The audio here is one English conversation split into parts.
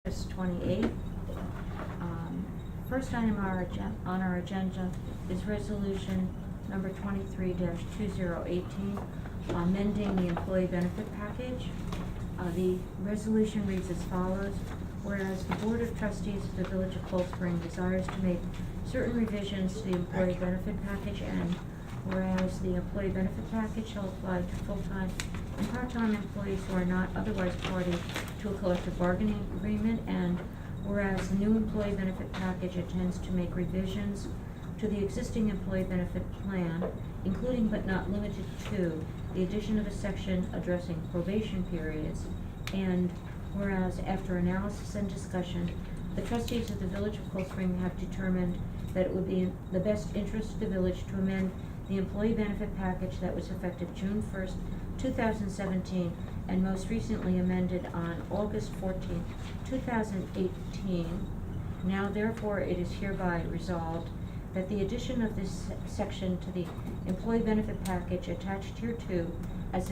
August 28th. First item on our agenda is resolution number 23-2018, amending the employee benefit package. The resolution reads as follows: whereas the Board of Trustees of the Village of Cold Spring desires to make certain revisions to the employee benefit package, and whereas the employee benefit package shall apply to full-time and part-time employees who are not otherwise party to a collective bargaining agreement, and whereas the new employee benefit package intends to make revisions to the existing employee benefit plan, including but not limited to the addition of a section addressing probation periods, and whereas after analysis and discussion, the trustees of the Village of Cold Spring have determined that it would be in the best interest of the village to amend the employee benefit package that was effective June 1st, 2017, and most recently amended on August 14th, 2018. Now therefore it is hereby resolved that the addition of this section to the employee benefit package attached hereto as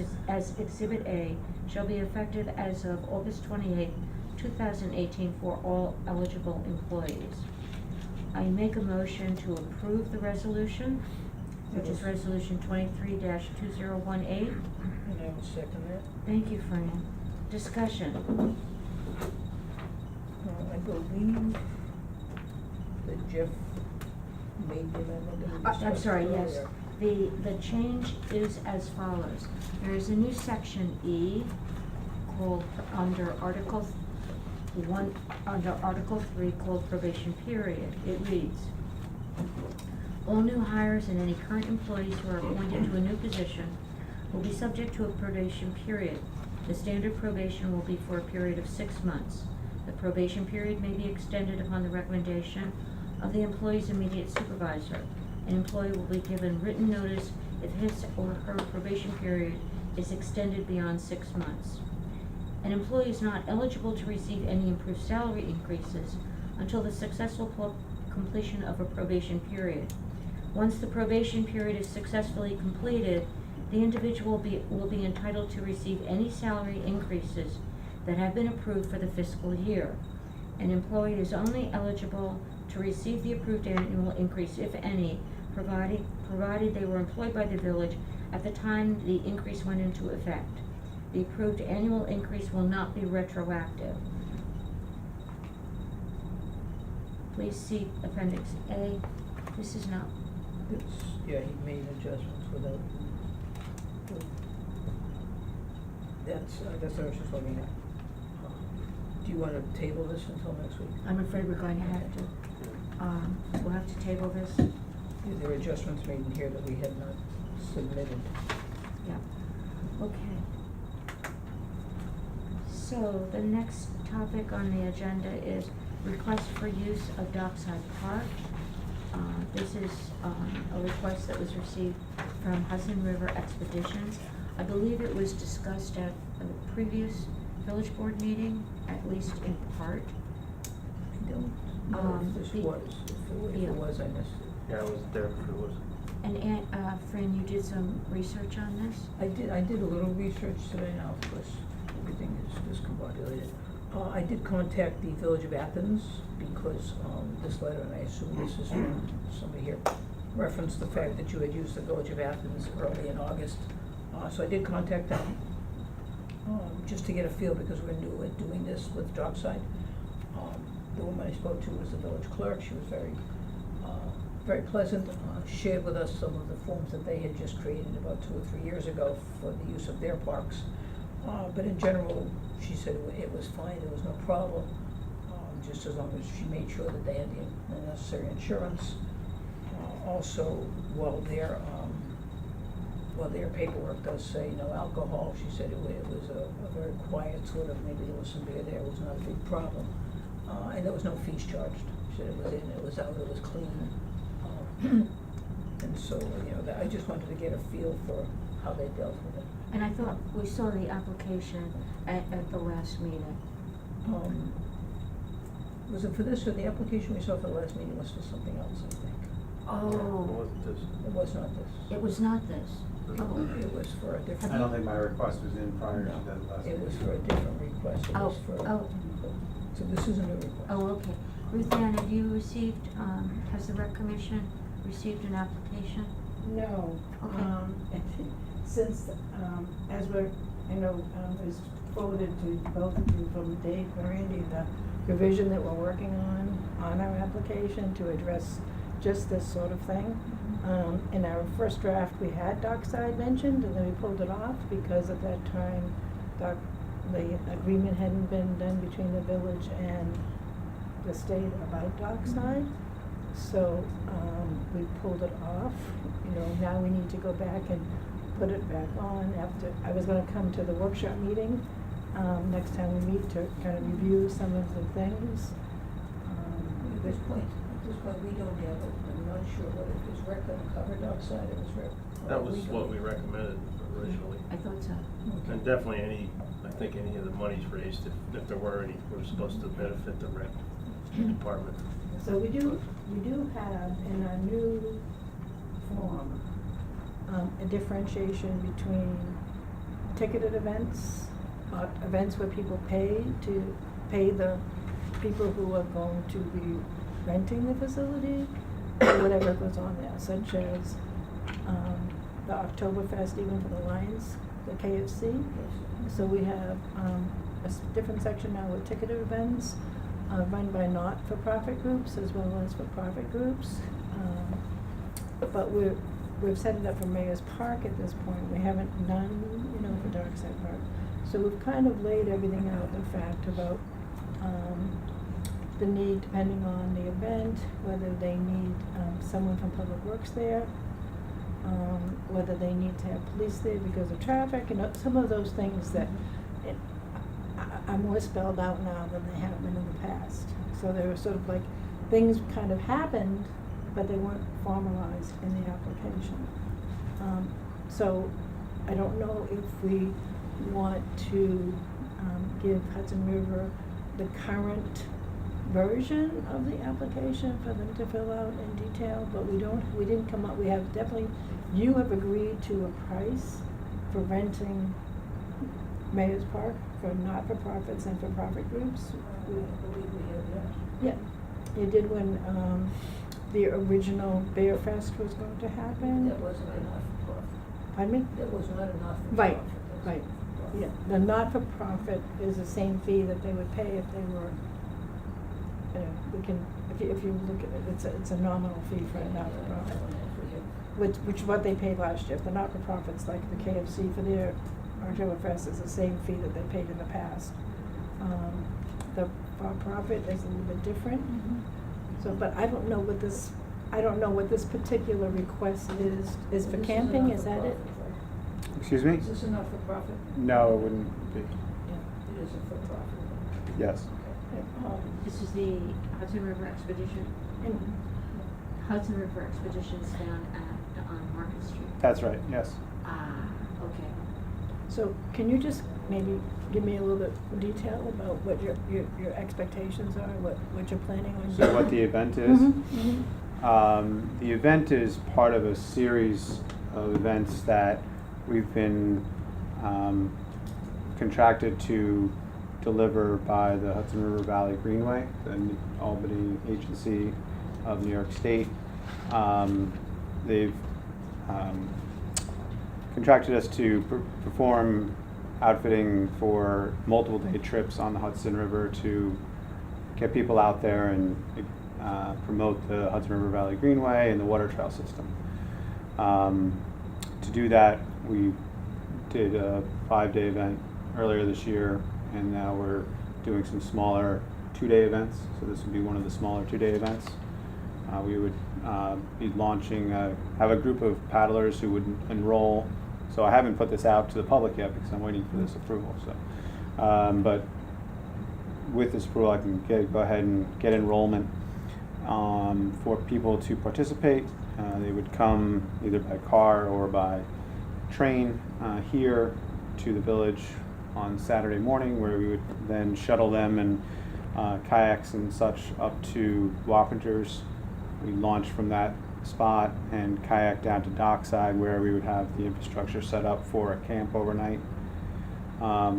Exhibit A shall be effective as of August 28th, 2018 for all eligible employees. I make a motion to approve the resolution, which is resolution 23-2018. And I will second that. Thank you, Fran. Discussion. I believe that Jeff made the amendment that we I'm discussed sorry, yes. earlier. The change is as follows. There is a new section E called under Article 3 called probation period. It reads: all new hires and any current employees who are appointed to a new position will be subject to a probation period. The standard probation will be for a period of 6 months. The probation period may be extended upon the recommendation of the employee's immediate supervisor. An employee will be given written notice if his or her probation period is extended beyond 6 months. An employee is not eligible to receive any improved salary increases until the successful completion of a probation period. Once the probation period is successfully completed, the individual will be entitled to receive any salary increases that have been approved for the fiscal year. An employee is only eligible to receive the approved annual increase, if any, provided they were employed by the village at the time the increase went into effect. The approved annual increase will not be retroactive. Please see Appendix A. This is not. Yeah, he made adjustments without. That's what I was just looking at. Do you want to table this until next week? I'm afraid we're going to have to, we'll have to table this. There are adjustments made in here that we had not submitted. Yeah, okay. So the next topic on the agenda is request for use of Dockside Park. This is a request that was received from Hudson River Expeditions. I believe it was discussed at a previous village board meeting, at least in part. I don't know if this was, if it was, I missed it. Yeah, I wasn't there if it was. And Fran, you did some research on this? I did a little research today. Now, of course, everything is discombobulated. I did contact the Village of Athens because this letter, and I assume this is from somebody here, referenced the fact that you had used the Village of Athens early in August. So I did contact them just to get a feel, because we're new at doing this with Dockside. The woman I spoke to was the village clerk. She was very pleasant, shared with us some of the forms that they had just created about 2 or 3 years ago for the use of their parks. But in general, she said it was fine, there was no problem, just as long as she made sure that they had the necessary insurance. Also, while their paperwork does say no alcohol, she said it was a very quiet sort of, maybe there was some beer there, it was not a big problem. And there was no fees charged. She said it was in, it was out, it was clean. And so, I just wanted to get a feel for how they dealt with it. And I thought we saw the application at the last meeting. Was it for this, or the application we saw for the last meeting was for something else, I think? Oh, It wasn't this. It was not this. it was not this. Oh. It was for a different. I don't think my request was in prior to No, that last it was meeting. for a different request. It Oh, was for. oh. So this isn't a request. Oh, okay. Ruth Ann, have you received, has the rec commission received an application? No, Okay. since, as is forwarded to both of you from Dave and Randy, the revision that we're working on our application to address just this sort of thing. In our first draft, we had Dockside mentioned, and then we pulled it off because at that time, the agreement hadn't been done between the village and the state about Dockside. So, we pulled it off, now we need to go back and put it back on after, I was gonna come to the workshop meeting, next time we meet to kind of review some of the things. At this point, we don't have it, I'm not sure whether it was rec gonna cover Dockside, it was rec. That was what we recommended originally. I thought so. And definitely I think any of the monies raised, if there were any, were supposed to benefit the rec department. So we do have in our new form, a differentiation between ticketed events, events where people pay the people who are going to be renting the facility, or whatever goes on there, such as, the Oktoberfest, even for the Lions, the KFC. So we have, different section now with ticketed events, run by not-for-profit groups as well as for-profit groups. But we've set it up for Mayor's Park at this point. We haven't done, for Dockside Park. So we've kind of laid everything out, the fact about, the need, depending on the event, whether they need, someone from Public Works there, whether they need to have police there because of traffic, some of those things that are more spelled out now than they have been in the past. So there were sort of like, things kind of happened, but they weren't formalized in the application. So I don't know if we want to, give Hudson River the current version of the application for them to fill out in detail, but we didn't come up, we have definitely, you have agreed to a price for renting Mayor's Park for not-for-profits and for-profit groups. We believe we have that. Yeah, you did when, the original Bear Fest was going to happen. That wasn't a not-for-profit. Pardon me? That was not a not-for-profit. Right, That's right. a Yeah, the not-for-profit is the same fee that they would pay if they were, we can, if you look at it, it's a nominal fee for a not-for-profit. Which is what they paid last year. If the not-for-profits, like the KFC for their Oktoberfest, is the same fee that they paid in the past. The for-profit is a little bit different. So, but I don't know what this particular request is for This camping, a is that it? not-for-profit, right? Excuse me? Is this a not-for-profit? No, it wouldn't be. Yeah, it is a for-profit. Yes. This is the Hudson River Expedition. And Hudson River Expedition's down on Market Street. That's right, yes. Ah, okay. so can you just maybe give me a little bit of detail about what your expectations are, what you're planning on doing? So what the event is? Mhm. The event is part of a series of events that we've been contracted to deliver by the Hudson River Valley Greenway, the Albany agency of New York State. They've contracted us to perform outfitting for multiple day trips on the Hudson River to get people out there and promote the Hudson River Valley Greenway and the water trail system. To do that, we did a 5-day event earlier this year, and now we're doing some smaller 2-day events. So this would be one of the smaller 2-day events. We would be launching, have a group of paddlers who would enroll. So I haven't put this out to the public yet because I'm waiting for this approval. So, but with this approval, I can go ahead and get enrollment for people to participate. They would come either by car or by train here to the village on Saturday morning, where we would then shuttle them in kayaks and such up to Wappingers. We launch from that spot and kayak down to Dockside, where we would have the infrastructure set up for a camp overnight.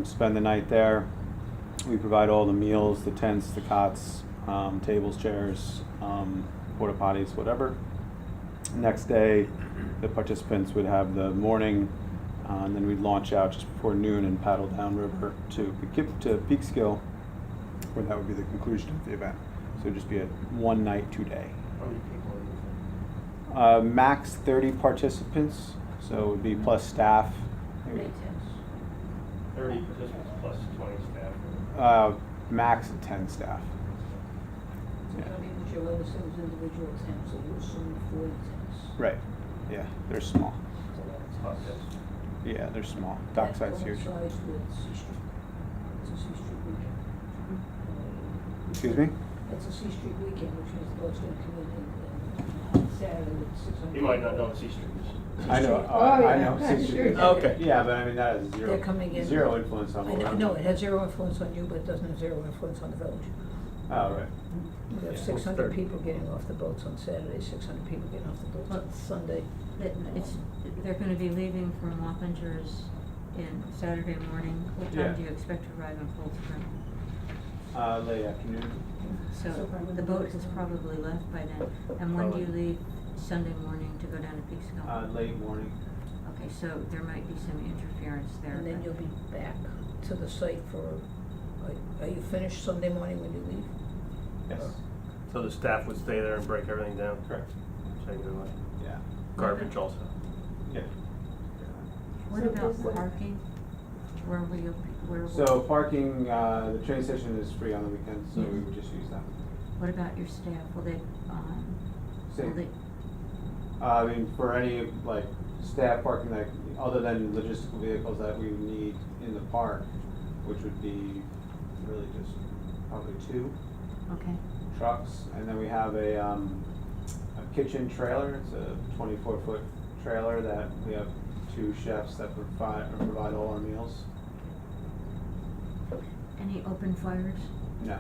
Spend the night there, We provide all the meals, the tents, the cots, tables, chairs, porta potties, whatever. Next day, the participants would have the morning, and then we'd launch out just before noon and paddle downriver to Peekskill, where that would be the conclusion of the event. So it'd just be a 1 night, 2 day. How many people are you? Max 30 participants, so it would be plus staff. Makes sense. 30 participants plus 20 staff. Max of 10 staff. So I mean, but your letter says individual tents, so you assume 40 tents. Right. Yeah, they're small. So that's Oh, yes. Yeah, they're small. Dockside's huge. That coincides with C Street. It's a C Street weekend. Excuse me? That's a C Street weekend, which means the boat's gonna come in on Saturday with 600. You might not know what C Street is. I know. Oh, I yeah. know. Sure. Street. Okay. Yeah, but I mean that has zero. They're coming in. Zero influence on I what know, we're no, doing. it has zero influence on you, but it doesn't have zero influence on the village. Oh, right. We have Yeah. 600 people getting off the boats on Saturday, 600 people getting off the boats on Sunday. They're gonna be leaving from Wappingers in Saturday morning. What Yeah. time do you expect to arrive in Cold Spring? Late afternoon. So So probably the boat has Wednesday. probably left by then. And when do you Probably. leave Sunday morning to go down to Peekskill? Late morning. Okay, so there might be some interference there. And then but- you'll be back to the site for, are you finished Sunday morning when you leave? Yes. So the staff would stay there and break everything down? Correct. Say goodbye. Yeah. Garbage also? Yeah. What So about is the- parking? Where will you, where will? So parking, the train station is free on the weekends, so we Mhm. would just use that. What about your staff? Will they, Same. will they, I mean, for any, like, staff parking, like, other than logistical vehicles that we would need in the park, which would be really just probably 2 okay, trucks, and then we have a kitchen trailer. It's a 24-foot trailer that we have 2 chefs that provide all our meals. any open fires? No.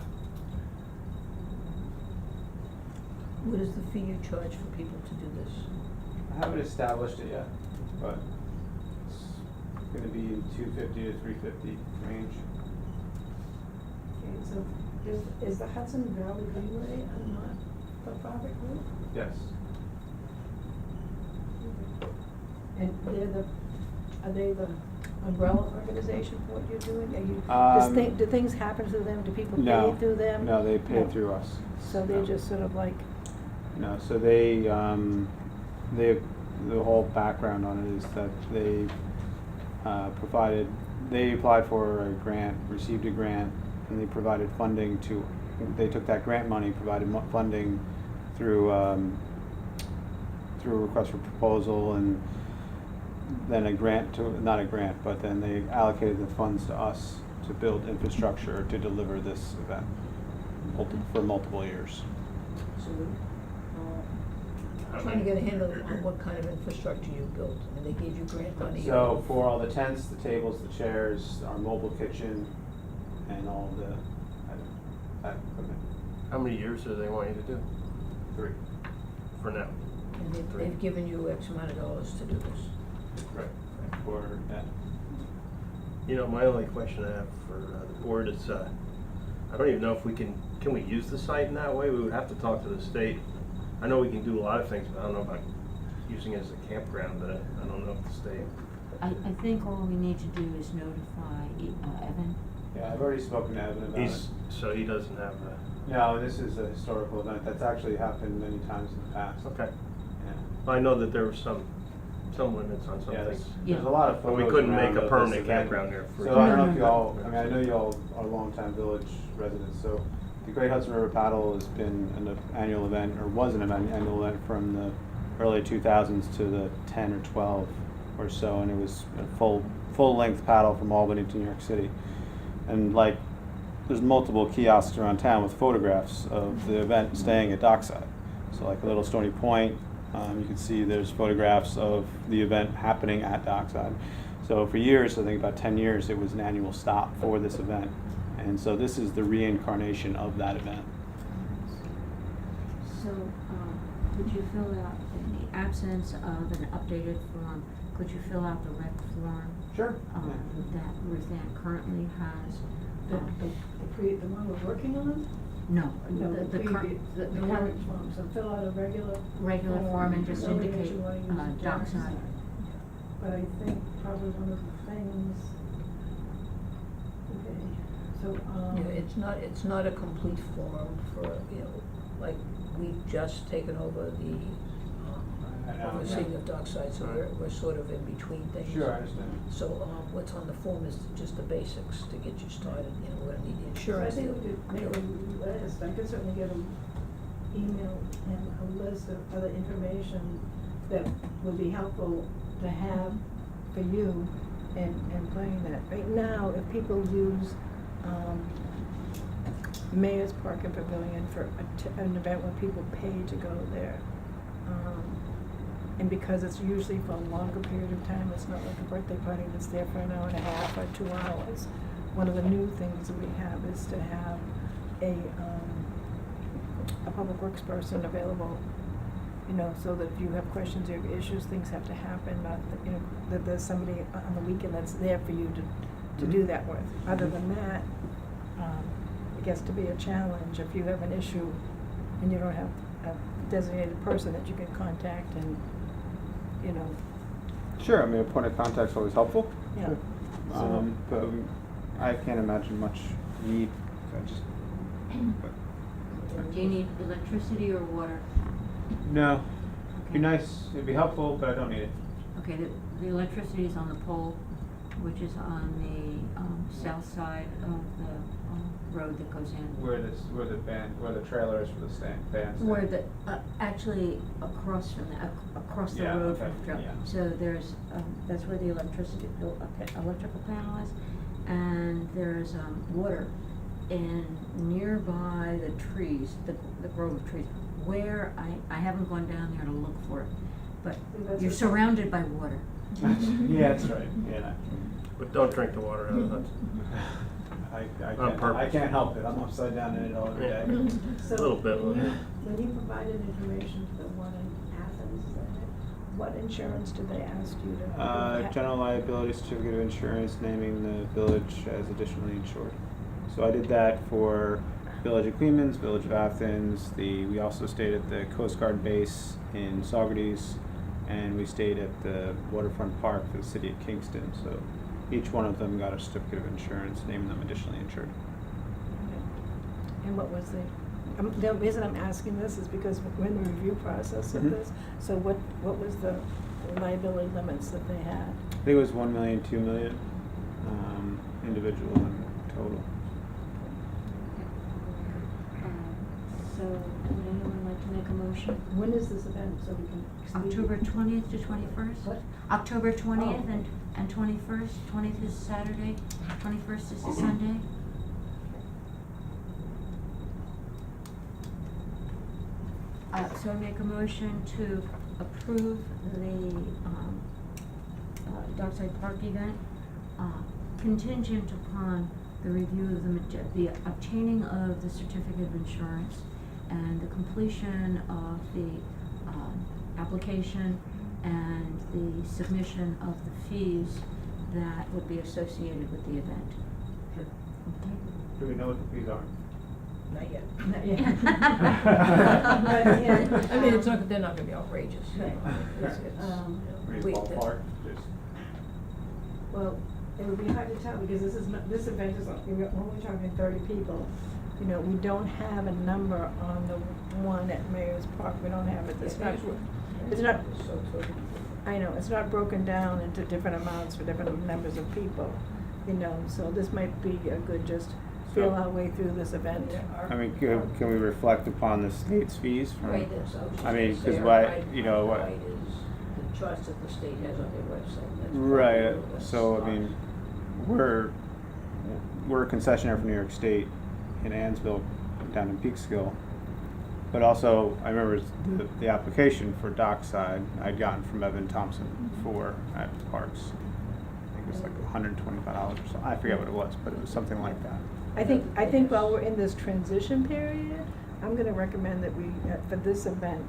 What is the fee you charge for people to do this? I haven't established it yet, but it's gonna be in $250 to $350 range. Okay, so is the Hudson Valley Greenway a not-for-profit group? Yes. And are they the umbrella organization for what you're doing? Are you, do things happen to them? Do people No. pay through them? No, they pay No. through us. So they're No. just sort of like, No, so they the whole background on it is that they they applied for a grant, received a grant, and they provided funding they took that grant money, provided funding through a request for proposal, and then not a grant, but then they allocated the funds to us to build infrastructure to deliver this event for multiple years. So, trying to get a handle on what kind of infrastructure you built, and they gave you grant money. So for all the tents, the tables, the chairs, our mobile kitchen, and all of that equipment. How many years do they want you to do 3. for now? And they've given you X amount of dollars to do this. Right. For that. You know, my only question I have for the board is, I don't even know if can we use the site in that way? We would have to talk to the state. I know we can do a lot of things, but I don't know about using it as a campground, but I don't know if the state. I think all we need to do is notify Evan. Yeah, I've already spoken to Evan about it. So he doesn't have the, No, this is a historical event that's actually happened many times in the past. okay. Yeah. I know that there were some limits on some Yeah, things. there's a lot of But photos we couldn't around make a of permanent this event. campground there for. So I don't know No, if no, y'all, I mean, I know y'all are longtime village residents, so the Great Hudson River Paddle has been an annual event, or was an annual event from the early 2000s to the 10 or 12 or so, and it was a full-length paddle from Albany to New York City. And like, there's multiple kiosks around town with photographs of the event staying at Dockside. So like a little Stony Point, you can see there's photographs of the event happening at Dockside. So for years, I think about 10 years, it was an annual stop for this event. And so this is the reincarnation of that event. So, would you fill out, in the absence of an updated form, could you fill out the rec form, Sure. that Ruth Ann currently has? The one we're working on? No, No, the current, the one, current form, so fill out a regular. regular form and just Nobody indicate, actually wanna use the dockside. But I think probably one of the things, okay, so, It's not a complete form for, like, we've just taken over the, I know. overseeing of dockside, so we're sort of in between things. Sure, I understand. So, what's on the form is just the basics to get you started, we're gonna need the so I insurance. think we could make a list, I could certainly get an email and a list of other information that would be helpful to have for you in playing that. Right now, if people use, Mayor's Park and Pavilion for an event where people pay to go there, and because it's usually for a longer period of time, it's not like a birthday party that's there for an hour and a half or 2 hours. One of the new things that we have is to have a public works person available, so that if you have questions or issues, things have to happen, not that, that there's somebody on the weekend that's there for you to do that with. Other than that, it gets to be a challenge if you have an issue and you don't have a designated person that you can contact and, Sure, I mean, a point of contact's always helpful. yeah. Sure. So- But I can't imagine much need, Do you need electricity or water? no, be Okay. nice, it'd be helpful, but I don't need it. Okay, the electricity is on the pole, which is on the, south side of the, road that goes in. Where the trailer is for the band. Where the, actually across from the, across the Yeah, road okay, from the trail. yeah. So there's, that's where the electrical panel is, and there's, water in nearby the trees, the grove of trees, where I haven't gone down there to look for it, but That's you're okay. surrounded by water. Yeah, that's right, yeah. But don't drink the water out of the hut. On purpose. I can't help it, I'm upside down in it all every day. So, A little bit. when you provided information to the one in Athens, what insurance did they ask you to? General liability certificate of insurance naming the village as additionally insured. So I did that for Village of Clemens, Village of Athens, we also stayed at the Coast Guard base in Saugerties, and we stayed at the waterfront park for the city of Kingston, so each one of them got a certificate of insurance, naming them additionally insured. And what was the reason I'm asking this is because we're in the review process of Mhm. this, so what was the liability limits that they had? I think it was 1 million, 2 million, individual and total. So, would anyone like to make a motion? When is this event, so we can? October 20th to 21st? What? October 20th Oh. and 21st, 20th is Saturday, 21st is a Sunday. So I make a motion to approve the, Dockside Park event, contingent upon the review of the obtaining of the certificate of insurance and the completion of the, application and the submission of the fees that would be associated with the event. Sure. Okay? Do we know what the fees are? Not yet. Not yet. But, yeah, I mean, they're not gonna be outrageous. Right. It's, Wait, Ballpark, just. Well, it would be hard to tell because this event is, we're only talking 30 people. We don't have a number on the one at Mayor's Park, we don't have it, it's not, I know, it's not broken down into different amounts for different numbers of people, so this might be a good just feel our way through this event. I mean, can we reflect upon the state's fees from? Right, that's, I was just I mean, gonna 'cause say, why- our you know, what- guide is the charts that the state has on their website, that's. Right, probably the so I start. mean, we're a concessionaire for New York State in Ansville, down in Peekskill. But also, I remember the application for Dockside I'd gotten from Evan Thompson for at Parks. I think it was like $125 or so, I forget what it was, but it was something like that. I think while we're in this transition period, I'm gonna recommend that we, for this event,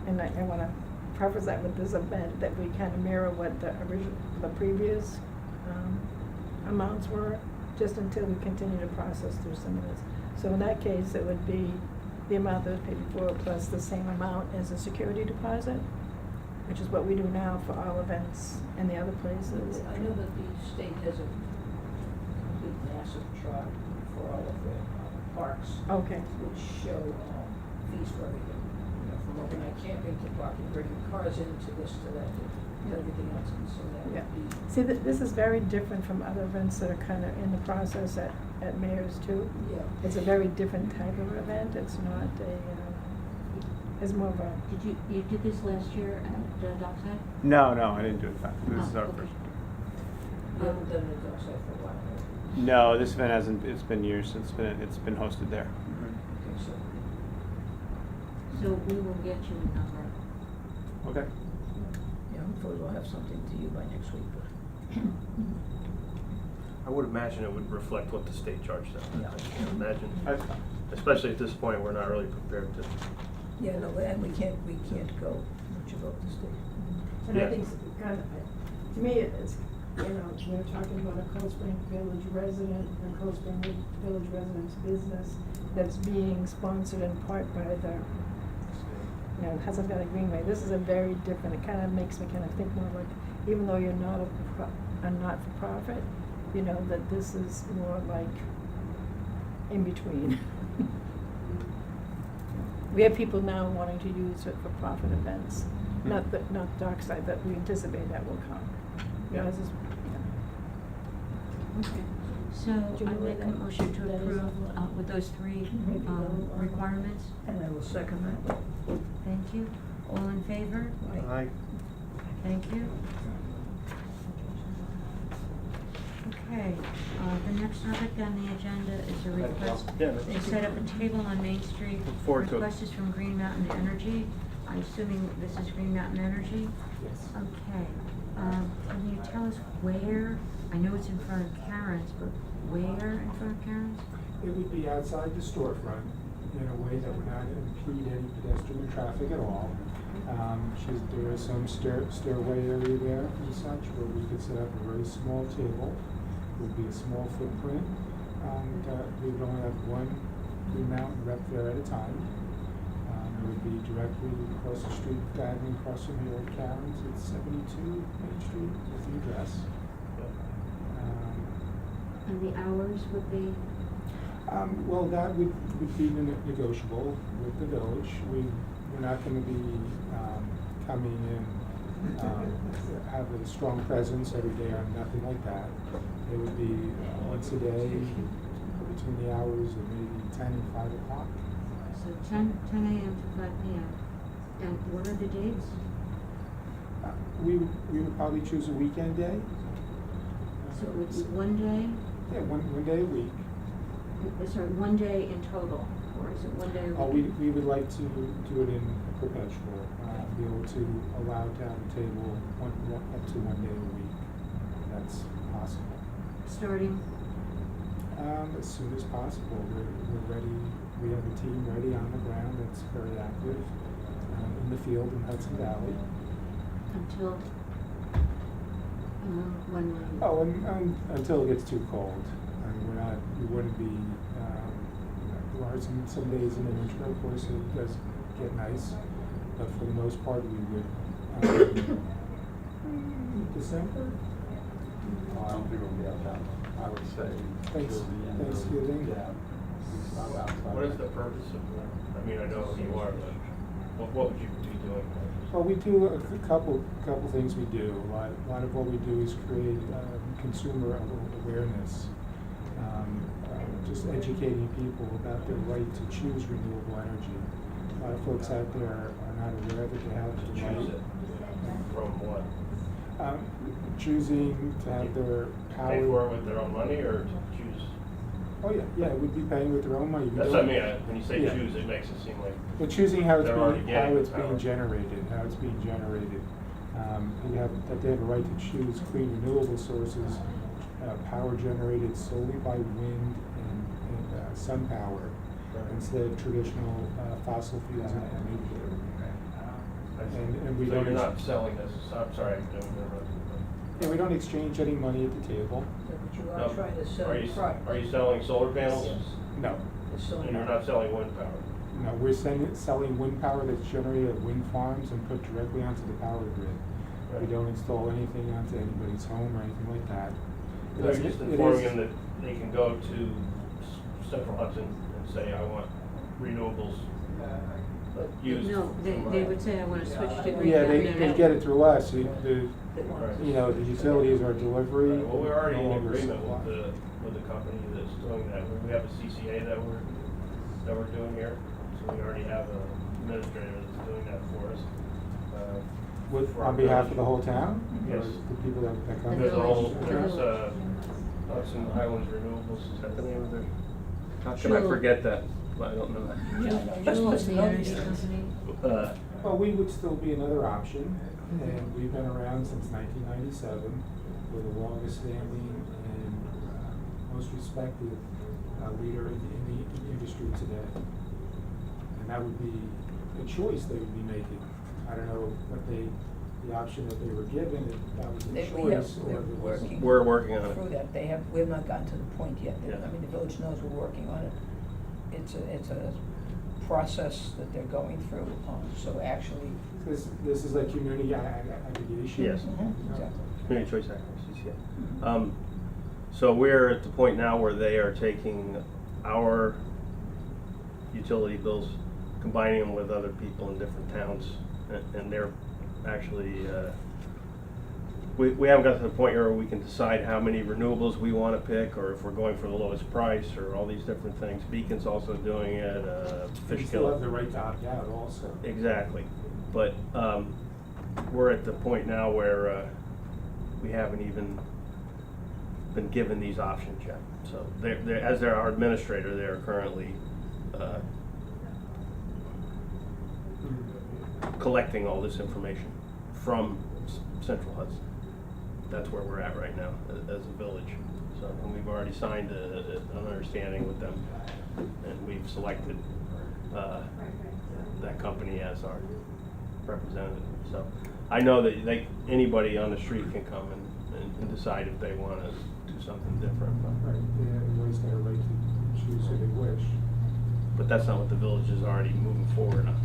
and I wanna preface that with this event, that we kind of mirror what the previous, amounts were, just until we continue to process through some of this. So in that case, it would be the amount that was paid before plus the same amount as a security deposit, which is what we do now for all events in the other places. I know that the state has a complete massive chart for all of the parks, Okay, which show fees for everything. You know, from overnight camping to parking, bringing cars in, to this, to that, to everything else, and so that yeah. would be. See, this is very different from other events that are kind of in the process at Mayor's too. Yeah. It's a very different type of event. It's not a, it's more of a, You did this last year at Dockside? No, I didn't do it that. This is Oh, our okay. first. You haven't done it outside for a while, right? No, this event hasn't, it's been years since it's been hosted there. Okay, so, So we will get you a number. Okay. yeah, hopefully we'll have something to you by next week, but. I would imagine it would reflect what the state charged them. Yeah. I can't imagine, That's especially at this point, we're not really prepared to. Yeah, no, and we can't go much above the state. and I Yeah. think it's kind of, to me, it's, we're talking about a Cold Spring Village resident, and Cold Spring Village resident's business that's being sponsored in part by the, Hudson Valley Greenway. This is a very different, it kind of makes me kind of think more like, even though you're not a not-for-profit, that this is more like in between. We have people now wanting to use it for profit events, not Dockside, but we anticipate that will come. Yeah. This is, Okay. So Do you I know make a that- motion to that is approve on with those three Maybe they'll, requirements. And I will second that. Thank you. All in favor? Aye. Thank you. Okay, the next topic on the agenda is a request Yeah, to set up a table on Main Street. Look forward to it. Request is from Green Mountain Energy. I'm assuming this is Green Mountain Energy? Yes. Okay, can you tell us where, I know it's in front of Karen's, but where in front of Karen's? It would be outside the storefront in a way that would not impede any pedestrian traffic at all. There is some stairway area there and such where we could set up a very small table. It would be a small footprint. We would only have one Green Mountain rep there at a time. It would be directly across the street, diagonally across from here at Karen's. It's 72 Main Street is the address. And the hours would be? Well, that would be negotiable with the village. We're not gonna be, coming in, have a strong presence every day or nothing like that. It would be once a day between the hours of maybe 10 and 5 o'clock. So 10 a.m. to 5 p.m. And what are the dates? We would probably choose a weekend day. So it would be one day, Yeah, one day a week. sorry, one day in total, or is it one day a week? We would like to do it in perpetual, be able to allow to have a table up to 1 day a week. That's possible. Starting, As soon as possible. We're ready. We have a team ready on the ground that's very active in the field in Hudson Valley. until, when will you? Oh, and until it gets too cold. I mean, we wouldn't be, there are some days in the winter, of course, it does get nice, but for the most part, we would, December? I don't think it'll be out that long. I would say. Thanksgiving. Yeah. It's not outside. What is the purpose of, I mean, I know who you are, but what would you be doing? Well, we do a couple things we do. A lot of what we do is create consumer awareness, just educating people about their right to choose renewable energy. A lot of folks out there are not aware that they have the Choose right. it from what? Choosing to have their power. Pay for it with their own money or to choose? Oh, yeah, it would be paying with their own money. We That's what I don't- mean, when you say Yeah. choose, it makes it seem like. Well, choosing how it's They're already being, getting the power. being generated, how it's being generated. You have, that they have a right to choose clean renewable sources, power generated solely by wind and sun power, instead of traditional fossil fuels and nuclear. I And we So don't. you're not selling this, I'm sorry, I'm doing Yeah, we don't exchange any money at the table. Yeah, but you No. are trying to sell Are you, product. are you selling solar panels? Yes. No, You're selling And you're product. not selling wind power? no, we're selling wind power that's generated at wind farms and put directly onto the power grid. We Right. don't install anything onto anybody's home or anything like that. It They're is- just it informing is- them that they can go to Central Hudson and say, I want renewables But used. No, they would say, I wanna switch to green. Yeah, No, they no, no. get it through us. The, they want Right. you know, the utilities are delivery. Well, we're already no in longer agreement supply. with the company that's doing that. We have a CCA that we're doing here, so we already have an administrator that's doing that for us. With, for on our behalf village. of the whole town? Yes. Or the people that come? There's a village. whole, The there's, village. Hudson Highlands Renewables, is that the name of their? How can I Jewel. forget that? I don't know. Yeah, I know, you're Jewel supposed is to the know energy these things. company. Well, we would still be another option, and we've been around since 1997. We're the longest standing and most respected leader in the industry today. And that would be a choice they would be making. I don't know what the option that they were given, if that was a We choice have, or we're if it was. working. We're working on it. Through that, we have not gotten to the point yet. Yeah. I mean, the village knows we're working on it. It's a process that they're going through, so actually. This is like community aggregation? Yes. Exactly. Community Choice Act, CCA. So we're at the point now where they are taking our utility bills, combining them with other people in different towns, and they're actually, we haven't got to the point where we can decide how many renewables we wanna pick, or if we're going for the lowest price, or all these different things. Beacon's also doing it, You Fishkill. still have the right to opt out also. Exactly, but, we're at the point now where, we haven't even been given these options yet. So as they're our administrator, they are currently, collecting all this information from Central Hudson. That's where we're at right now as a village. So, and we've already signed an understanding with them, and we've selected, that company as our representative. So I know that anybody on the street can come and decide if they wanna do something different. Right, everybody's got a right to choose who they wish. But that's not what the village is already moving forward on.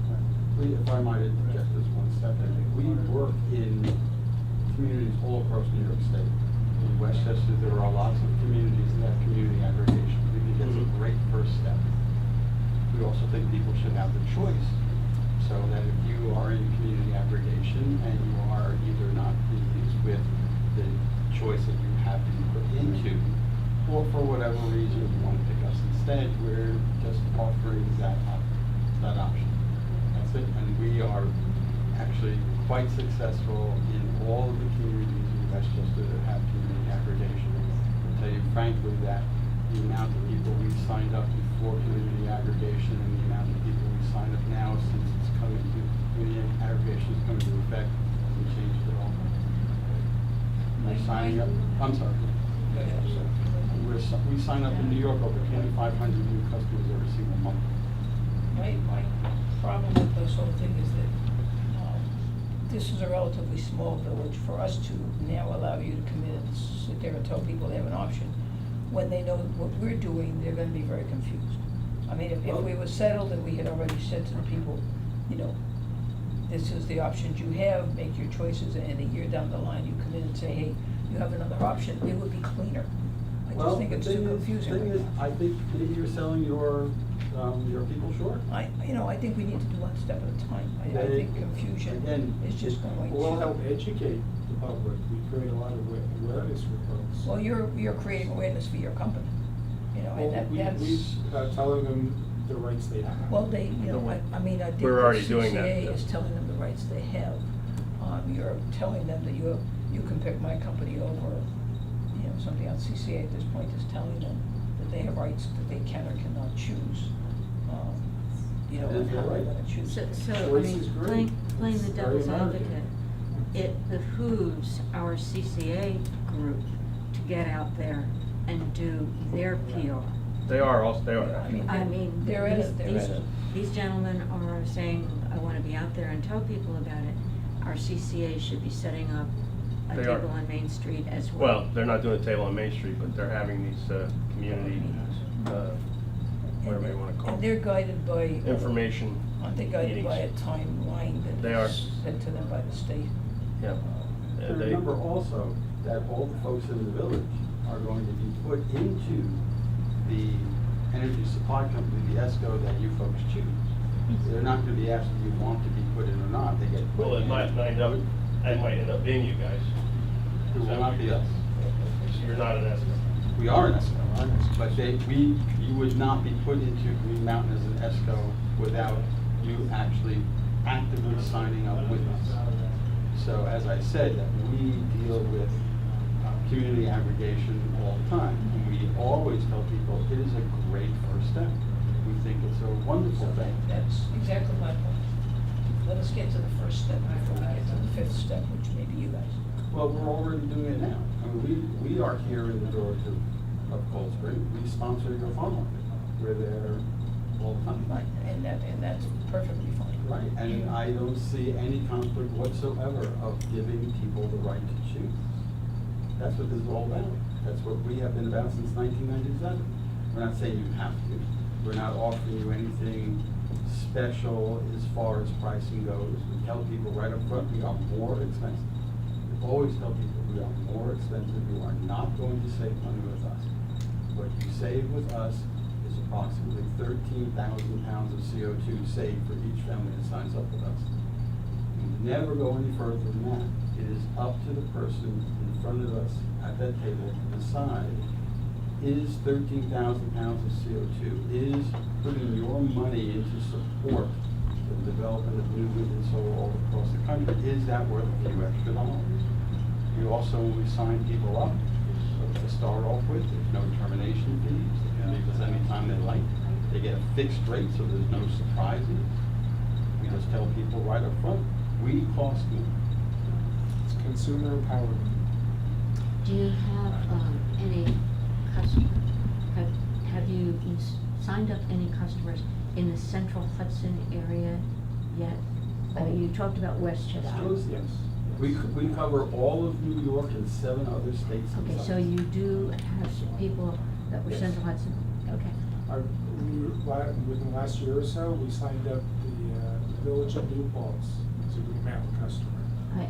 If I might interject this one second, we work in communities all across New York State. In Westchester, there are lots of communities that have community aggregation. We think it's a great first step. We also think people should have the choice, so that if you are in community aggregation and you are either not pleased with the choice that you have been put into, or for whatever reason you want to pick us instead, we're just offering that option. That's it, and we are actually quite successful in all of the communities in Westchester that have community aggregation. I'll tell you frankly that the amount of people we signed up before community aggregation and the amount of people we sign up now since it's coming to, community aggregation is coming to effect, hasn't changed at all. We're signing up, I'm sorry. We sign up in New York over 2,500 new customers every single month. My problem with this whole thing is that, this is a relatively small village. For us to now allow you to come in and sit there and tell people they have an option, when they know what we're doing, they're gonna be very confused. I mean, if we were settled and we had already said to the people, you know, this is the options you have, make your choices, and a year down the line, you come in and say, hey, you have another option, it would be cleaner. I just think it's too confusing Thing right is, now. I think maybe you're selling your people short. I think we need to do one step at a time. I They- think confusion again, is just going to. We'll help educate the public. We create a lot of awareness for folks. Well, you're creating awareness for your company, you know, and that's. Telling them the rights they have. Well, I mean, I think We're the already doing that, CCA yeah. is telling them the rights they have. You're telling them that you can pick my company over, you know, something else. CCA at this point is telling them that they have rights that they can or cannot choose, you know, and how they're gonna choose. So, I Choice mean, is great. playing the It's devil's very American. advocate, it behooves our CCA group to get out there and do their PR. They are also, they I are. mean, I mean, they're at these- it, they're these- at it. these gentlemen are saying, I wanna be out there and tell people about it, our CCA should be setting up a They are. table on Main Street as well. Well, they're not doing a table on Main Street, but they're having these, community, whatever you wanna call And they're them, guided by. information Aren't they guided by a meetings. timeline They that are. is set to them by the state? Yeah. And They- remember also that all the folks in the village are going to be put into the energy supply company, the ESCO that you folks choose. They're not gonna be asked if you want to be put in or not, they get put in. Well, it might end up being you guys. It will not be us. So you're not an ESCO. We are an ESCO, but you would not be put into Green Mountain as an ESCO without you actually actively signing up with us. So as I said, we deal with community aggregation all the time. And we always tell people it is a great first step. We think it's a wonderful thing. That's exactly my point. Let us get to the first step before we get to the fifth step, which may be you guys. Well, we're already doing it now. I mean, we are here in the doors of Cold Spring. We sponsor your farm market. We're there all the time. Right, and that's perfectly fine. Right, and I don't see any conflict whatsoever of giving people the right to choose. That's what this is all about. That's what we have been about since 1997. We're not saying you have to. We're not offering you anything special as far as pricing goes. We tell people right up front, we are more expensive. We always tell people we are more expensive. You are not going to save money with us. What you save with us is approximately 13,000 pounds of CO2 saved for each family that signs up with us. We never go any further than that. It is up to the person in front of us at that table to decide, is 13,000 pounds of CO2, is putting your money into support the development of new wind and solar all across the country, is that worth a few extra dollars? We also, when we sign people up, to start off with, there's no termination fees, they can leave us anytime they like. They get a fixed rate, so there's no surprises. We just tell people right up front, we cost you. It's consumer empowerment. Do you have, any have you signed up any customers in the central Hudson area yet? I mean, you talked about Westchester. Yes. We cover all of New York and 7 other states. and Okay, so sites. you do have some people that were Yes. central Hudson, okay. Within the last year or so, we signed up the Village of New Paltz as a Green Mountain customer.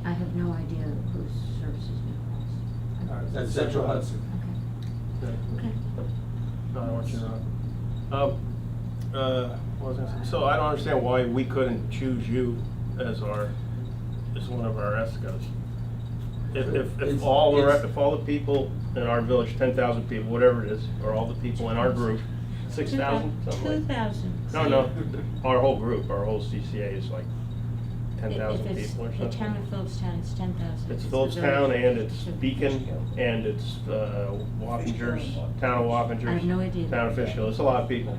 I have no idea whose services New Paltz. That's Central Hudson. Okay, okay. No, I want you to. What was I gonna say? So I don't understand why we couldn't choose you as one of our ESCOs. If all the people in our village, 10,000 people, whatever it is, or all the people in our group, 6,000, something like. 2,000. No, our whole group, our whole CCA is like 10,000 people or If it's something. the town of Phillipstown, it's 10,000. It's the Phillipstown village. and it's Beacon and it's Wappingers, town of Wappingers. I have no idea. Town of Fishkill, it's a lot of people.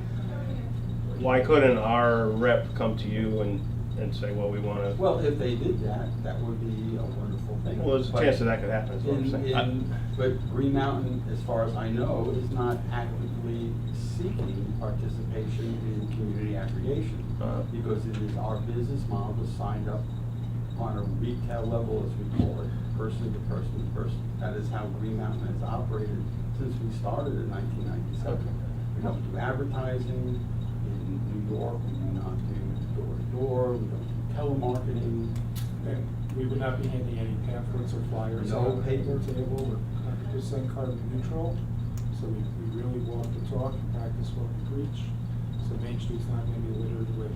Why couldn't our rep come to you and say, well, we wanna, Well, if they did that, that would be a wonderful thing. well, there's a But chance that could happen, is what I'm saying. But Green Mountain, as far as I know, is not actively seeking participation in community aggregation. Because it is our business model is signed up on a retail level, as we call it, person to person to person. That is how Green Mountain has operated since we started in 1997. We don't do advertising in New York, we do not do door-to-door, we don't do telemarketing. And we would not be handing any pamphlets or flyers No out at paper. the table. We're 100% carbon neutral, so we really walk the talk and practice what we preach. So Main Street's not gonna be littered with.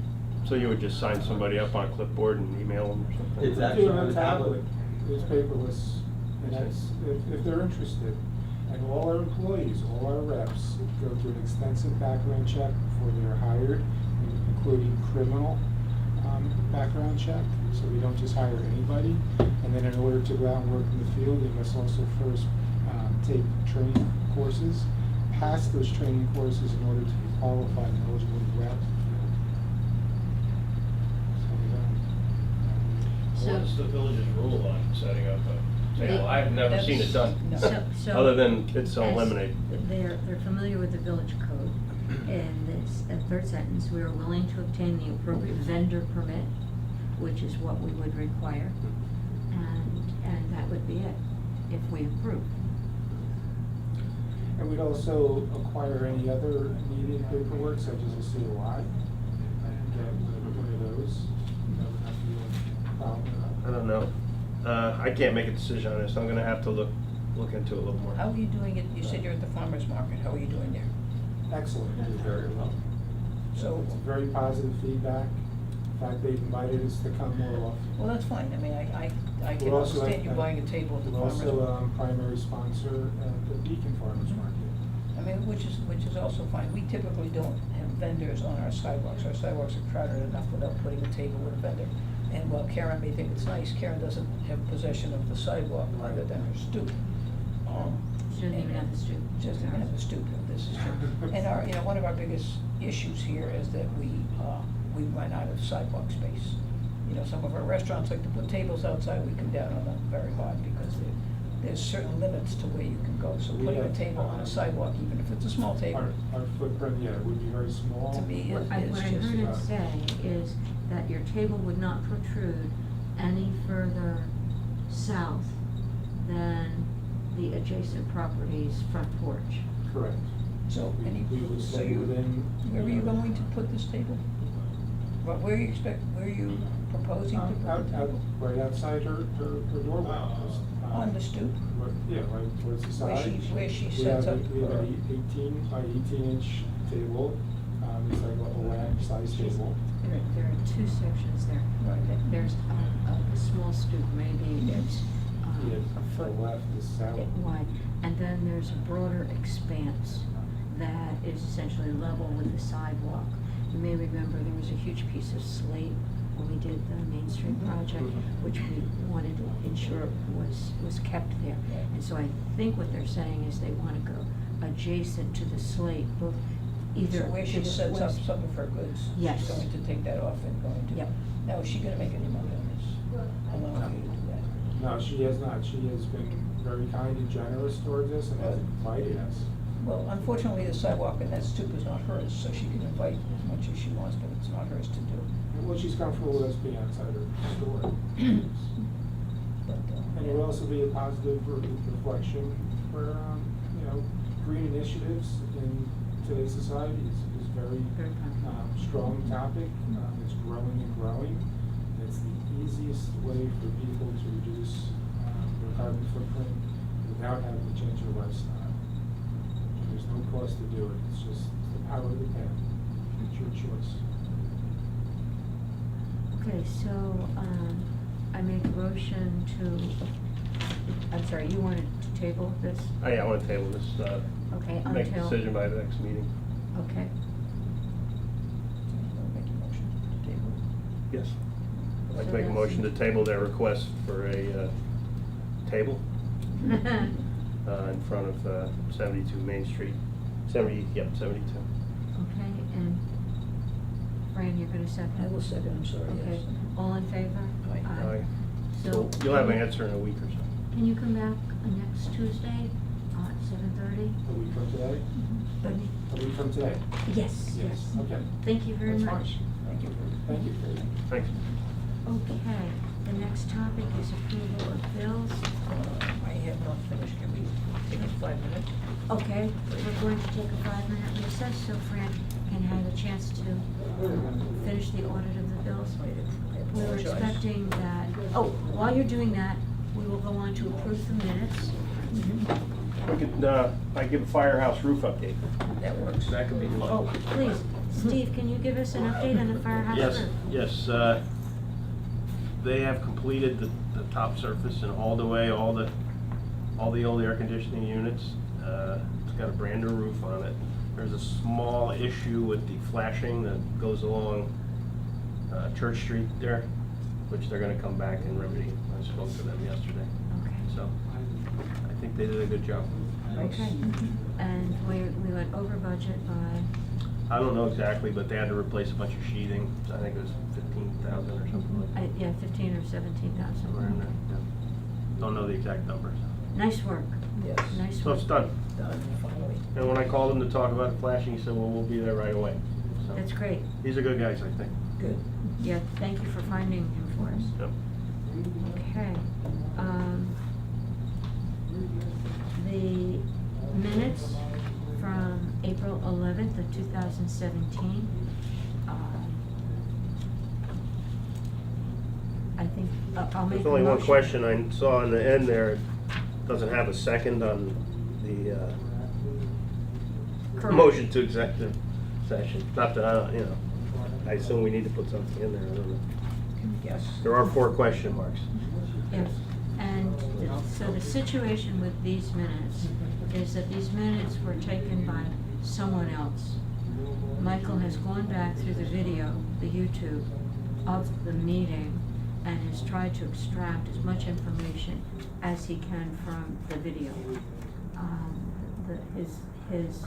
So you would just sign somebody up on a clipboard and email them or something? It's We actually do it on a tablet. It's paperless, and that's, if they're interested. And all our employees, all our reps go through an extensive background check before they're hired, including criminal background check, so we don't just hire anybody. And then in order to go out and work in the field, they must also first take training courses, pass those training courses in order to be qualified and eligible to go out to the field. So, What's the village's rule on setting up a table? They- I've never seen it done, No. So- other than it's as eliminated. They're familiar with the village code. in this, third sentence, we are willing to obtain the appropriate vendor permit, which is what we would require, and that would be it, if we approve. And we'd also acquire any other needed paperwork, such as a COI, and get one of those. That would not be a problem. I don't know. I can't make a decision on this. I'm gonna have to look into it a little more. How are you doing it? You said you're at the farmer's market. How are you doing there? Excellent, did very well. So, It's very positive feedback. In fact, they've invited us to come more often. well, that's fine. I mean, I can We're also understand you at- buying a table at the We're farmer's also market. primary sponsor at the Beacon Farmers Market. I mean, which is also fine. We typically don't have vendors on our sidewalks. Our sidewalks are crowded enough without putting a table with a vendor. And while Karen may think it's nice, Karen doesn't have possession of the sidewalk other than her stoop. She doesn't even have the stoop. She doesn't even have the stoop, this is true. And our, one of our biggest issues here is that we run out of sidewalk space. Some of our restaurants like to put tables outside, we come down on them very hard because there's certain limits to where you can go. So We putting a have- table on a sidewalk, even if it's a small table, Our footprint, yeah, would be very small. to me, What I it's heard just. him say is that your table would not protrude any further south than the adjacent property's front porch. Correct. So, We would so stay within. where are you going to put this table? Where are you proposing to put Out, the out, table? right outside her doorway. On the stoop? Yeah, right towards the Where side. where she We sets have up We have her- an 18 by 18-inch table. It's like a lamp size table. There are two sections there. Right. There's a small stoop, maybe it's Yeah, a foot the left is south. wide, and then there's a broader expanse that is essentially level with the sidewalk. You may remember there was a huge piece of slate when we did the Main Street project, which we wanted to ensure was kept there. And so I think what they're saying is they wanna go adjacent to the slate, both either So where to she the sets up west- some of her goods, Yes. she's going to take that off and going to. Yep. Now, is she gonna make any money on this? Allowing you to do that? No, she has not. She has been very kind and generous towards us and has invited us. Well, unfortunately, the sidewalk and that stoop is not hers, so she can invite as much as she wants, but it's not hers to do. Well, she's comfortable with us being outside her store. But, And it will also be a positive reflection for, green initiatives in today's society is very, Very popular. strong topic. It's growing and growing. It's the easiest way for people to reduce, their carbon footprint without having to change their lifestyle. There's no cost to do it. It's just the power of the pen. It's your choice. Okay, so, I make a motion to, I'm sorry, you wanted to table this? Oh, yeah, I wanna table this, Okay, make a until. decision by the next meeting. Okay. Make a motion to table. Yes. I'd like So to make a that's- motion to table their request for a, table, in front of, 72 Main Street. 72. Okay, and Fran, you're gonna second? I will second, I'm sorry, Okay, yes. all in favor? Aye. Aye. So. You'll have an answer in a week or so. Can you come back next Tuesday at 7:30? A week from today? A week from today? Yes, yes. Okay. Thank you very That's fine. much. Thank you. Thank you. Thanks. Okay, the next topic is approval of bills. I have not finished, can we take a 5 minutes? Okay, we're going to take a 5-minute recess so Fran can have a chance to finish the audit of the bills. I We were apologize. expecting that, oh, while you're doing that, we will go on to approve the minutes. We could, I give a firehouse roof update. That works. That could be fun. Oh, please, Steve, can you give us an update on the firehouse roof? Yes, they have completed the top surface and hauled away all the old air conditioning units. It's got a brand new roof on it. There's a small issue with the flashing that goes along Church Street there, which they're gonna come back and remedy. I spoke to them yesterday, Okay, so I think they did a good job. okay. And we went over budget by, I don't know exactly, but they had to replace a bunch of sheathing. I think it was 15,000 or something like that. yeah, 15 or 17,000. Somewhere in there, yeah. Don't know the exact numbers. Nice work, Yes. nice So work. it's done. done finally. And when I called him to talk about the flashing, he said, well, we'll be there right away. So, That's great. these are good guys, I think. Good. Yeah, thank you for finding him for us. Yep. Okay. The minutes from April 11th of 2017. I think, I'll make a There's only one motion. question I saw in the end there. It doesn't have a second on the Correct. motion to executive session. Not that I, I assume we need to put something in there. I don't know. Yes. There are 4 question marks. Yes, and so the situation with these minutes is that these minutes were taken by someone else. Michael has gone back through the video, the YouTube, of the meeting and has tried to extract as much information as he can from the video. His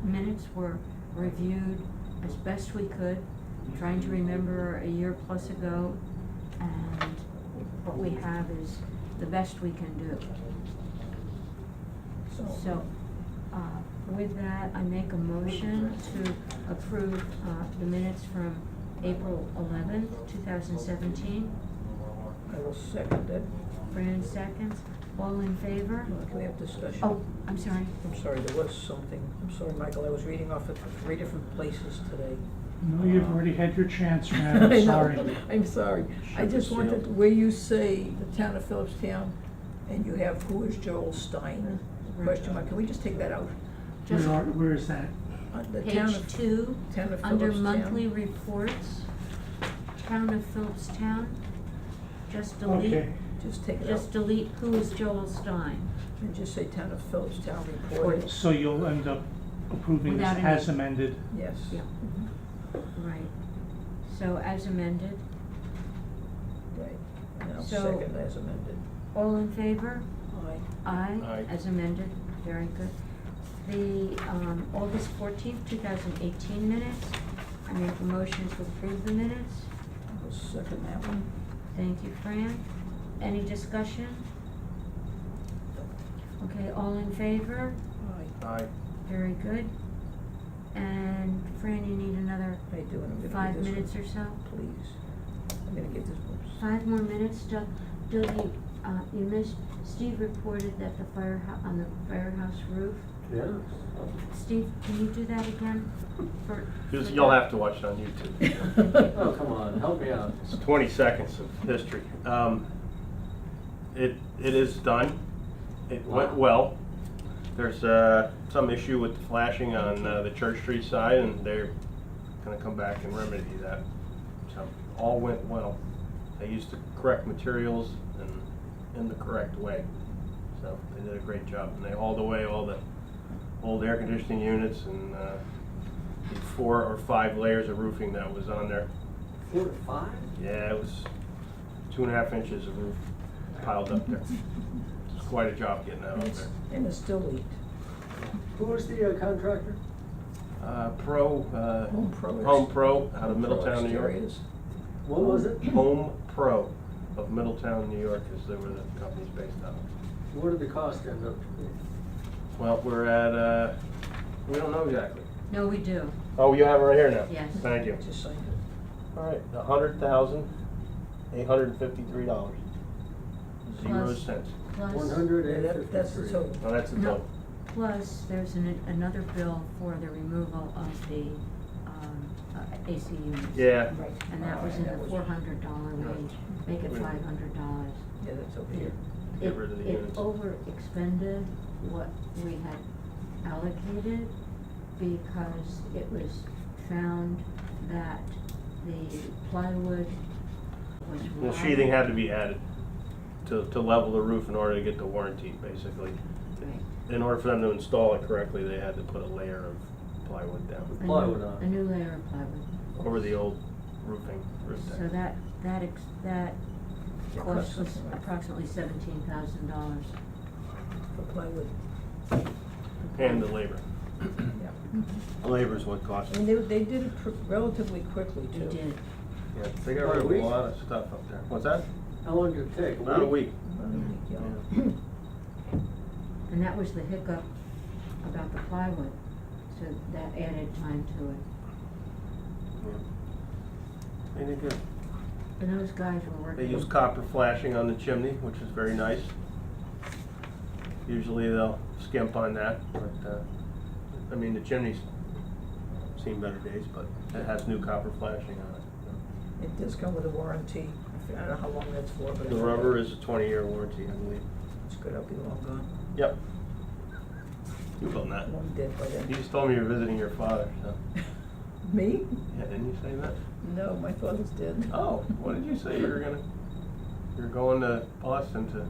minutes were reviewed as best we could, trying to remember a year plus ago, and what we have is the best we can do. So, with that, I make a motion to approve, the minutes from April 11th, 2017. I will second it. Fran seconds. All in favor? Can we have discussion? Oh, I'm sorry. I'm sorry, there was something, I'm sorry, Michael, I was reading off at 3 different places today. No, you've already had your chance, Fran, I I'm know. sorry. I'm sorry. I just Sugar wanted, seal. where you say the town of Phillipstown, and you have who is Joel Stein, question mark, can we just take that out? Just Where is that? The town page of, 2, town of under Phillipstown. monthly reports, Town of Phillipstown, just delete. Okay, Just take it out, Just delete who is Joel Stein. and just say town of Phillipstown reported, so you'll end up approving this Without any- as amended? yes. Yeah. Right. So as amended, Right, and I'll So- second as amended. all in favor? Aye. Aye. Aye. As amended, very good. The, August 14th, 2018 minutes, I make a motion to approve the minutes. I will second that one. Thank you, Fran. Any discussion? Okay, all in favor? Aye. Aye. Very good. And Fran, you need another I do, and I'm gonna 5 give this minutes one, or so? please. I'm gonna give this one. 5 more minutes, Doug. Doug, you missed, Steve reported that the on the firehouse roof. Yeah. Steve, can you do that again? For You'll have to watch it on YouTube. Oh, come on, help me out. It's 20 seconds of history. It is done. It went Wow. well. There's some issue with the flashing on the Church Street side, and they're gonna come back and remedy that. So, all went well. They used the correct materials and in the correct way. So, they did a great job, and they hauled away all the old air conditioning units and the 4 or 5 layers of roofing that was on there. 4 to 5? Yeah, it was 2.5 inches of roof piled up there. It's quite a job getting that up there. And it's still leaked. Who was the contractor? Home Pro is. Home Pro out of Home Pro Middletown, New York. Exteriors. What was it? Home Pro of Middletown, New York is where the company's based out of. What did the cost end up being? Well, we're at, we don't know exactly. No, we do. Oh, you have it right here now? Yes. Thank you. Just signed it. All right, $100,853. 0 Plus- cents. Plus, Yeah, that's the 153. total. No, that's the No. total. plus there's another bill for the removal of the AC units. Yeah. Right. And that was in That the was- $400 range, make it Wait. $500. Yeah, that's over here. Get rid of the units. It over-expended what we had allocated because it was found that the plywood was The rotted. sheathing had to be added to level the roof in order to get the warranty, basically. Right. In order for them to install it correctly, they had to put a layer of plywood down A new- Plywood on. A new layer of plywood. over the old roof So deck. that It cost costs was something like- approximately $17,000. For plywood. And the labor. Yeah. The labor's what cost. I mean, they did it relatively quickly We too. did. Yeah, they got rid of a lot of stuff up there. What's that? How long did it take? About a week. About a week, yeah. Yeah. And that was the hiccup about the plywood, so that added time to it. They did good. And those guys were They working. use copper flashing on the chimney, which is very nice. Usually they'll skimp on that, but, I mean, the chimney's seen better days, but it has new copper flashing on it. It does come with a warranty. I don't know how long that's for, but. The rubber is a 20-year warranty, I believe. It's good, I'll be long gone. Yep. You built that. One dead by You then. just told me you're visiting your father, so. Me? Yeah, didn't you say that? No, my father's dead. Oh, what did you say you were gonna, you're going to Boston to,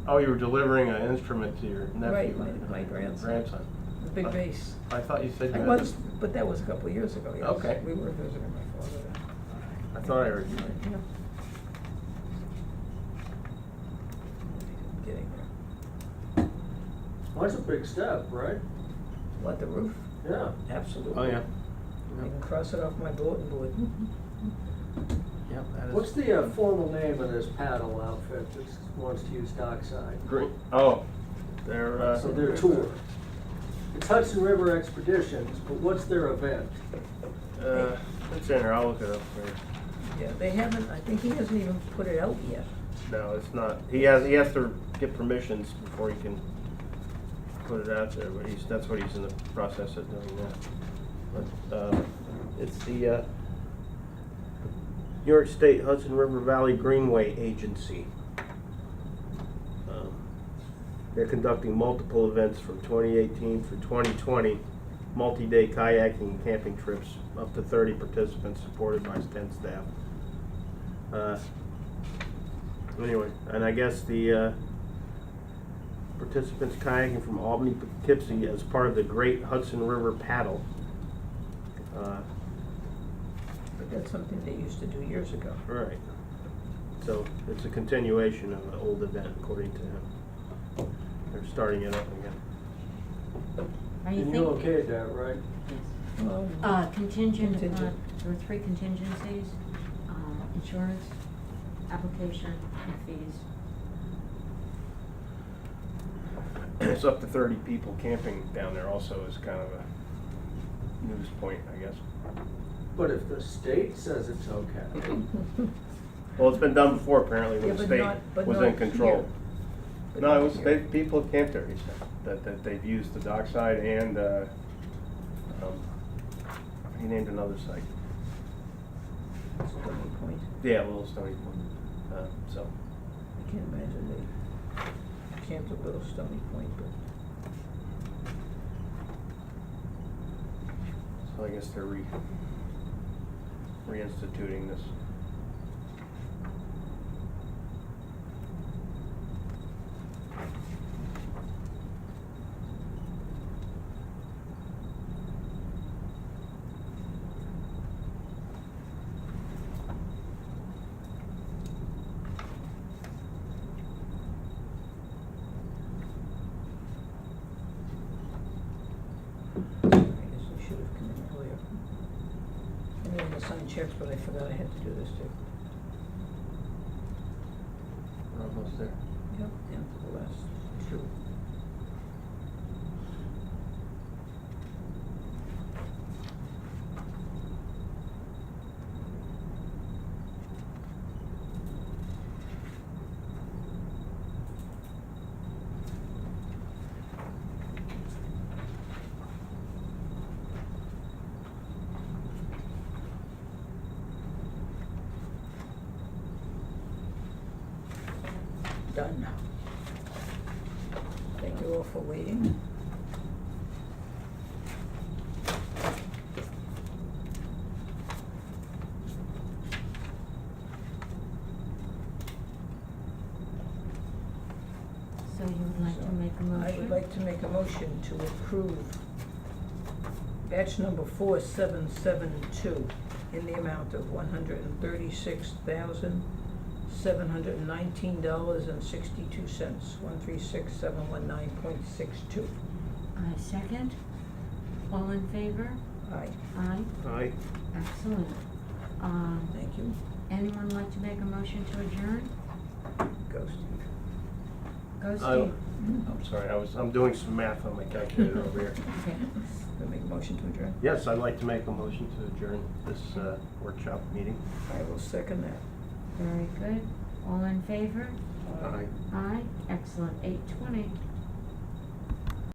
oh, you were delivering an instrument to your nephew. Right, or my grandson. Grandson. The big bass. I thought you said you I had. was, but that was a couple of years ago, yes. Okay. We were visiting my father then. I thought I heard you. Yeah. Getting there. Well, that's a big step, right? What, the roof? Yeah. Absolutely. Oh, yeah. I can cross it off my bulletin board. Yep, that is. What's the formal name of this paddle outfit that wants to use dockside? Green, oh, they're, So their tour. It's Hudson River Expeditions, but what's their event? it's in there, I'll look it up for you. Yeah, they haven't, I think he hasn't even put it out yet. No, it's not, he has to get permissions before he can put it out there, but that's what he's in the process of doing now. But, it's the, New York State Hudson River Valley Greenway Agency. They're conducting multiple events from 2018 through 2020, multi-day kayaking and camping trips, up to 30 participants, supported by 10 staff. Anyway, and I guess the participants kayaking from Albany to Poughkeepsie as part of the Great Hudson River Paddle. But that's something they used to do years ago. Right. So it's a continuation of an old event, according to him. They're starting it up again. Are you And you thinking? okayed that, right? Contingent upon, Contingent. there were 3 contingencies, insurance, application, and fees. It's up to 30 people camping down there also is kind of a news point, I guess. But if the state says it's okay, Well, it's been done before apparently Yeah, when the but state not- but was not in control. here. But No, it not was, here. people have camped there, he said, that they've used the dockside and, he named another site. Stony Point. Yeah, Little Stony Point, so. I can't imagine they camped at Little Stony Point, but So I guess they're reinstituting this. I guess I should have come in earlier. I didn't sign checks, but I forgot I had to do this too. We're almost there. Yep, down to the last 2. Done. Thank you all for waiting. So you would like to make a motion? I would like to make a motion to approve batch number 4772 in the amount of $136,719.62, 136,719.62. I second. All in favor? Aye, Aye. Aye. Excellent. thank you. Anyone like to make a motion to adjourn? Go, Steve. Go I- Steve. I'm sorry, I'm doing some math on my calculator over here. Okay. We'll make a motion to adjourn. Yes, I'd like to make a motion to adjourn this workshop meeting. I will second that. Very good. All in favor? Aye. Aye. Excellent. 8:20.